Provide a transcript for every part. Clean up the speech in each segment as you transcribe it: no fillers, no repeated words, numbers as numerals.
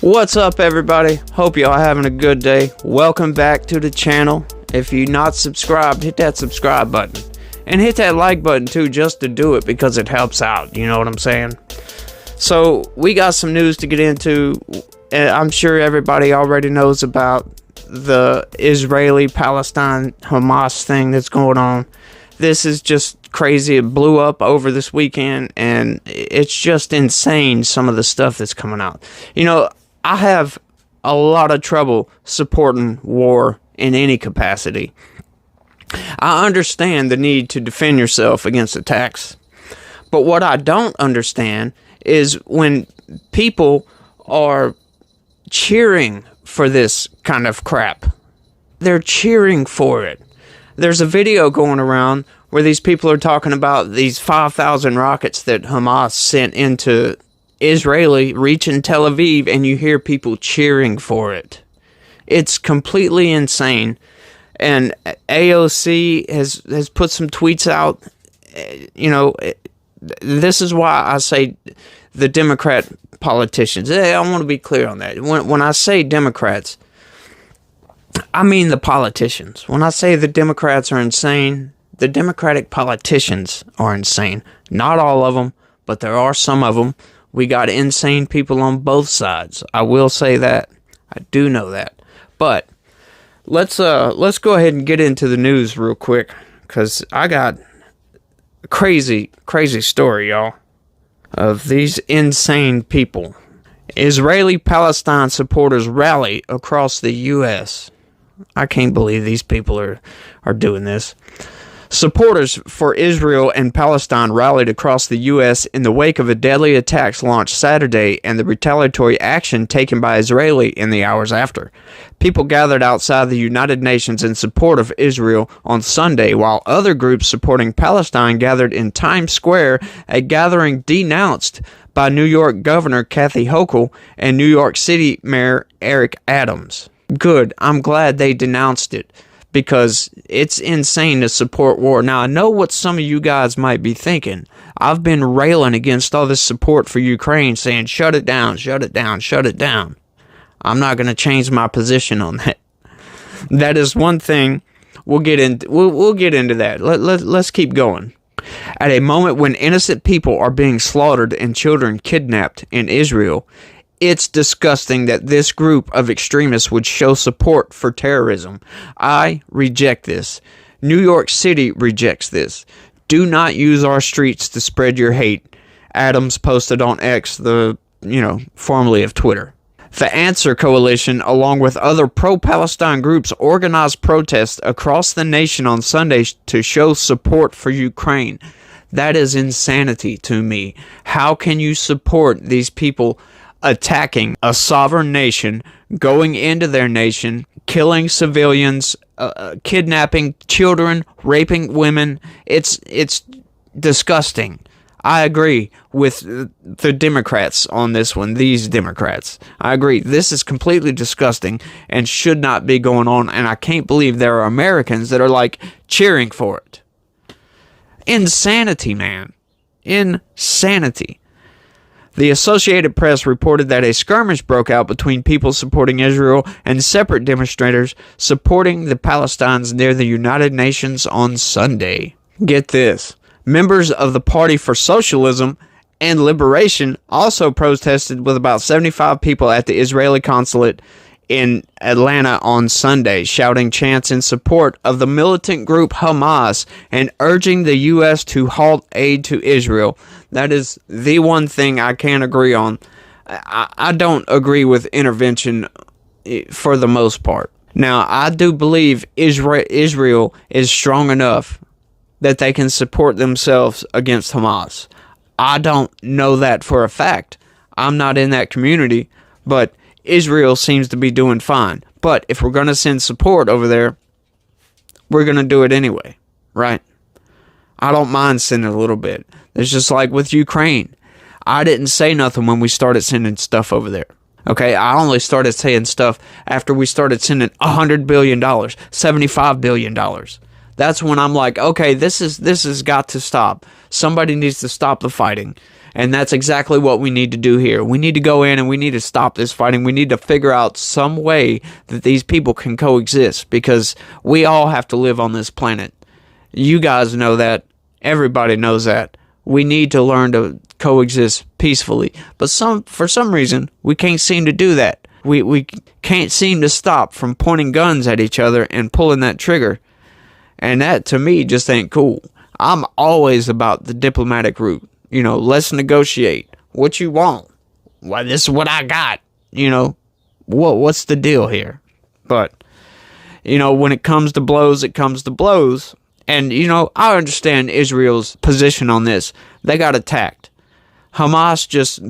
What's up, everybody? Hope y'all having a good day. Welcome back to the channel. If you're not subscribed, hit that subscribe button. And hit that like button too, just to do it, because it helps out. You know what I'm saying? So, we got some news to get into. I'm sure everybody already knows about the Israeli-Palestine Hamas thing that's going on. This is just crazy. It blew up over this weekend, and it's just insane, some of the stuff that's coming out. You know, I have a lot of trouble supporting war in any capacity. I understand the need to defend yourself against attacks. But what I don't understand is when people are cheering for this kind of crap. They're cheering for it. There's a video going around where these people are talking about these 5,000 rockets that Hamas sent into Israeli reaching Tel Aviv, and you hear people cheering for it. It's completely insane. And AOC has put some tweets out. You know, this is why I say the Democrat politicians. I want to be clear on that. When I say Democrats, I mean the politicians. When I say the Democrats are insane, the Democratic politicians are insane. Not all of them, but there are some of them. We got insane people on both sides. I will say that. I do know that. But let's go ahead and get into the news real quick, because I got a crazy story, y'all, of these insane people. Israeli-Palestine supporters rally across the U.S. I can't believe these people are doing this. Supporters for Israel and Palestine rallied across the U.S. in the wake of a deadly attacks launched Saturday and the retaliatory action taken by Israeli in the hours after. People gathered outside the United Nations in support of Israel on Sunday, while other groups supporting Palestine gathered in Times Square, a gathering denounced by New York Governor Kathy Hochul and New York City Mayor Eric Adams. Good. I'm glad they denounced it, because it's insane to support war. Now, I know what some of you guys might be thinking. I've been railing against all this support for Ukraine, saying, shut it down, shut it down, shut it down. I'm not going to change my position on that. That is one thing. We'll get into that. Let's keep going. At a moment when innocent people are being slaughtered and children kidnapped in Israel, it's disgusting that this group of extremists would show support for terrorism. I reject this. New York City rejects this. Do not use our streets to spread your hate. Adams posted on X, formerly of Twitter. The Answer Coalition, along with other pro-Palestine groups, organized protests across the nation on Sunday to show support for Ukraine. That is insanity to me. How can you support these people attacking a sovereign nation, going into their nation, killing civilians, kidnapping children, raping women? It's disgusting. I agree with the Democrats on this one, these Democrats. I agree. This is completely disgusting and should not be going on, and I can't believe there are Americans that are, cheering for it. Insanity, man. Insanity. The Associated Press reported that a skirmish broke out between people supporting Israel and separate demonstrators supporting the Palestinians near the United Nations on Sunday. Get this. Members of the Party for Socialism and Liberation also protested with about 75 people at the Israeli consulate in Atlanta on Sunday, shouting chants in support of the militant group Hamas and urging the U.S. to halt aid to Israel. That is the one thing I can't agree on. I don't agree with intervention for the most part. Now, I do believe Israel is strong enough that they can support themselves against Hamas. I don't know that for a fact. I'm not in that community, but Israel seems to be doing fine. But if we're going to send support over there, we're going to do it anyway, right? I don't mind sending a little bit. It's just like with Ukraine. I didn't say nothing when we started sending stuff over there. Okay, I only started saying stuff after we started sending $100 billion, $75 billion. That's when I'm like, okay, this has got to stop. Somebody needs to stop the fighting. And that's exactly what we need to do here. We need to go in and we need to stop this fighting. We need to figure out some way that these people can coexist, because we all have to live on this planet. You guys know that. Everybody knows that. We need to learn to coexist peacefully. But for some reason, we can't seem to do that. We can't seem to stop from pointing guns at each other and pulling that trigger. And that, to me, just ain't cool. I'm always about the diplomatic route. Let's negotiate. What you want? Well, this is what I got. What's the deal here? But, when it comes to blows, it comes to blows. And, I understand Israel's position on this. They got attacked. Hamas just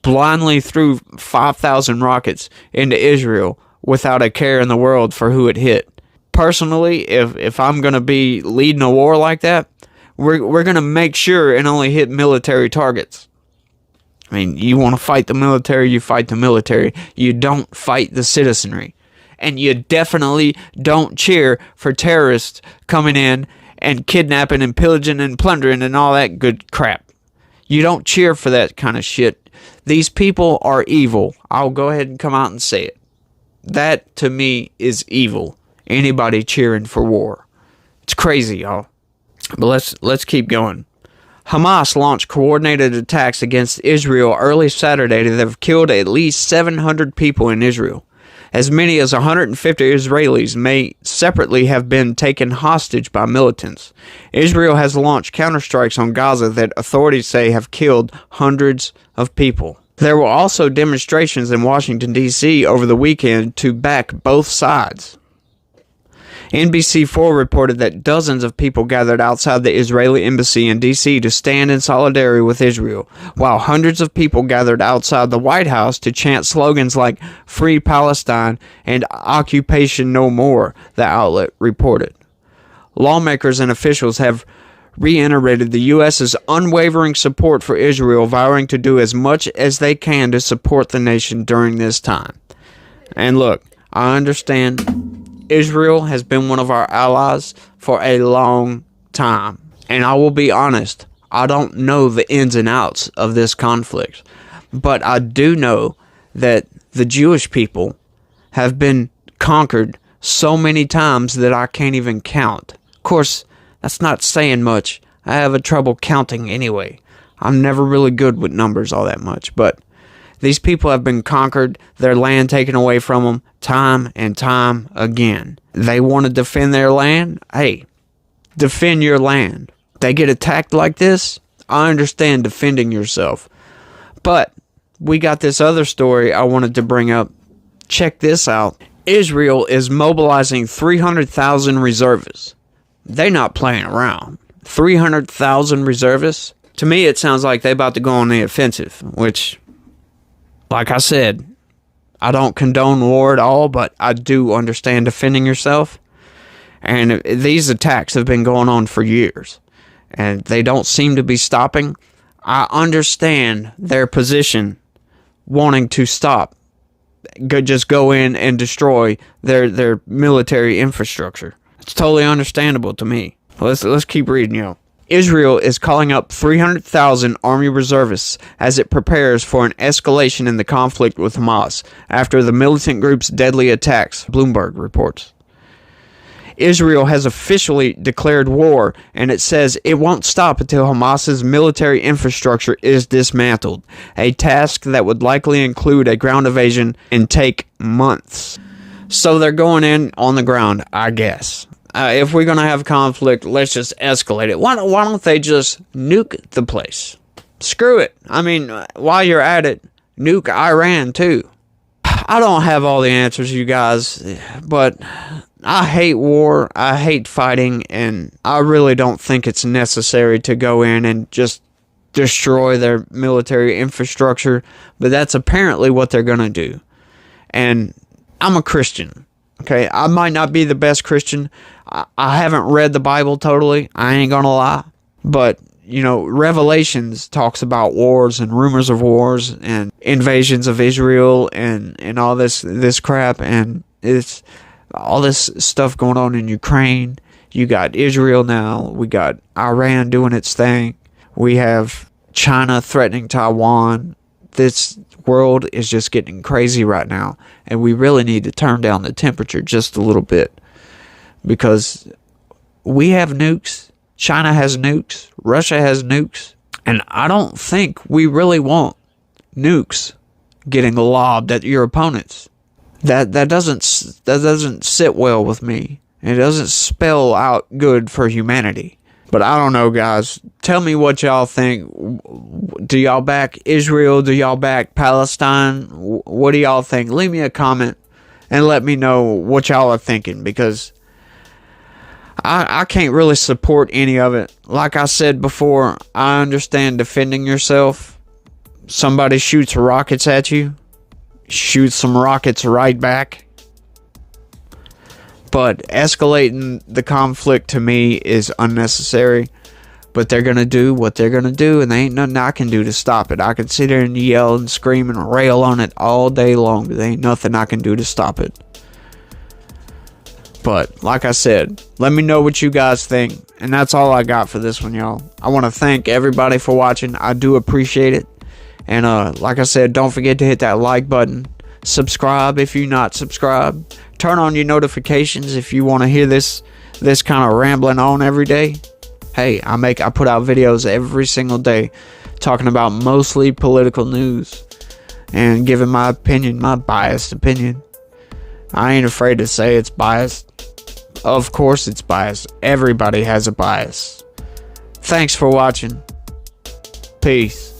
blindly threw 5,000 rockets into Israel without a care in the world for who it hit. Personally, if I'm going to be leading a war like that, we're going to make sure and only hit military targets. I mean, you want to fight the military, you fight the military. You don't fight the citizenry. And you definitely don't cheer for terrorists coming in and kidnapping and pillaging and plundering and all that good crap. You don't cheer for that kind of shit. These people are evil. I'll go ahead and come out and say it. That, to me, is evil. Anybody cheering for war. It's crazy, y'all. But let's keep going. Hamas launched coordinated attacks against Israel early Saturday that have killed at least 700 people in Israel. As many as 150 Israelis may separately have been taken hostage by militants. Israel has launched counterstrikes on Gaza that authorities say have killed hundreds of people. There were also demonstrations in Washington, D.C. over the weekend to back both sides. NBC4 reported that dozens of people gathered outside the Israeli embassy in D.C. to stand in solidarity with Israel, while hundreds of people gathered outside the White House to chant slogans like Free Palestine and Occupation No More, the outlet reported. Lawmakers and officials have reiterated the U.S.'s unwavering support for Israel, vowing to do as much as they can to support the nation during this time. And look, I understand Israel has been one of our allies for a long time. And I will be honest, I don't know the ins and outs of this conflict. But I do know that the Jewish people have been conquered so many times that I can't even count. Of course, that's not saying much. I have a trouble counting anyway. I'm never really good with numbers all that much. But these people have been conquered, their land taken away from them, time and time again. They want to defend their land? Hey, defend your land. They get attacked like this? I understand defending yourself. But we got this other story I wanted to bring up. Check this out. Israel is mobilizing 300,000 reservists. They're not playing around. 300,000 reservists? To me, it sounds like they're about to go on the offensive, which, like I said, I don't condone war at all, but I do understand defending yourself. And these attacks have been going on for years, and they don't seem to be stopping. I understand their position, wanting to stop, just go in and destroy their military infrastructure. It's totally understandable to me. Let's keep reading, y'all. Israel is calling up 300,000 Army reservists as it prepares for an escalation in the conflict with Hamas after the militant group's deadly attacks, Bloomberg reports. Israel has officially declared war, and it says it won't stop until Hamas's military infrastructure is dismantled, a task that would likely include a ground invasion and take months. So they're going in on the ground, I guess. If we're going to have conflict, let's just escalate it. Why don't they just nuke the place? Screw it. I mean, while you're at it, nuke Iran too. I don't have all the answers, you guys, but I hate war. I hate fighting, and I really don't think it's necessary to go in and just destroy their military infrastructure, but that's apparently what they're going to do. And I'm a Christian. Okay, I might not be the best Christian. I haven't read the Bible totally. I ain't gonna lie. But, Revelations talks about wars and rumors of wars and invasions of Israel and all this crap. And it's all this stuff going on in Ukraine. You got Israel now. We got Iran doing its thing. We have China threatening Taiwan. This world is just getting crazy right now, and we really need to turn down the temperature just a little bit, because we have nukes, China has nukes, Russia has nukes, and I don't think we really want nukes getting lobbed at your opponents. That doesn't sit well with me. It doesn't spell out good for humanity. But I don't know, guys. Tell me what y'all think. Do y'all back Israel? Do y'all back Palestine? What do y'all think? Leave me a comment and let me know what y'all are thinking, because I can't really support any of it. Like I said before, I understand defending yourself. Somebody shoots rockets at you, shoot some rockets right back. But escalating the conflict to me is unnecessary. But they're going to do what they're going to do, and there ain't nothing I can do to stop it. I can sit there and yell and scream and rail on it all day long, but there ain't nothing I can do to stop it. But like I said, let me know what you guys think. And that's all I got for this one, y'all. I want to thank everybody for watching. I do appreciate it. And like I said, don't forget to hit that like button. Subscribe if you're not subscribed. Turn on your notifications if you want to hear this kind of rambling on every day. Hey, I put out videos every single day talking about mostly political news and giving my opinion, my biased opinion. I ain't afraid to say it's biased. Of course it's biased. Everybody has a bias. Thanks for watching. Peace.